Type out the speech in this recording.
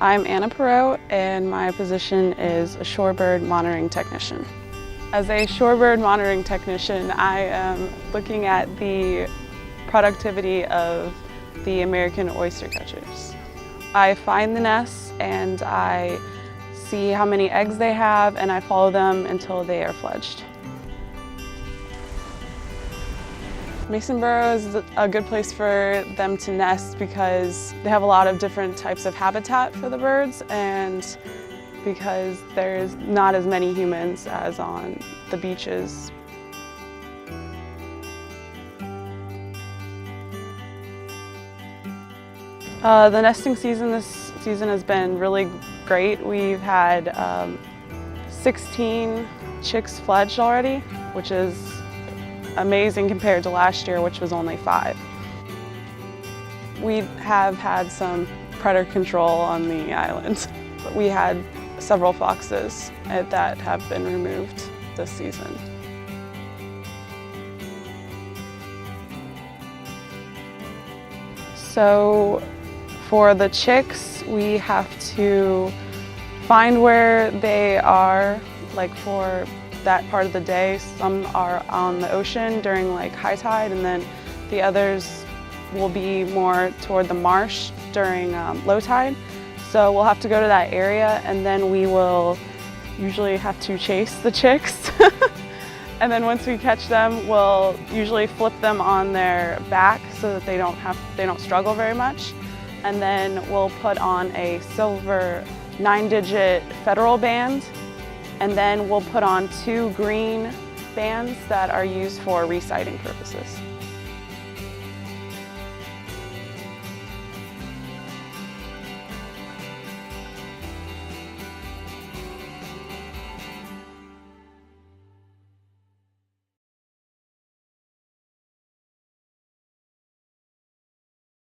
I'm Anna Perot, and my position is a shorebird monitoring technician. As a shorebird monitoring technician, I am looking at the productivity of the American oyster catchers. I find the nests and I see how many eggs they have, and I follow them until they are fledged. Mason Burrow is a good place for them to nest because they have a lot of different types of habitat for the birds, and because there's not as many humans as on the beaches. The nesting season this season has been really great. We've had 16 chicks fledged already, which is amazing compared to last year, which was only 5. We have had some predator control on the island. We had several foxes that have been removed this season. So for the chicks, we have to find where they are, like for that part of the day. Some are on the ocean during like high tide, and then the others will be more toward the marsh during low tide. So we'll have to go to that area, and then we will usually have to chase the chicks. And then once we catch them, we'll usually flip them on their back so that they don't struggle very much. And then we'll put on a silver 9-digit federal band, and then we'll put on 2 green bands that are used for resighting purposes.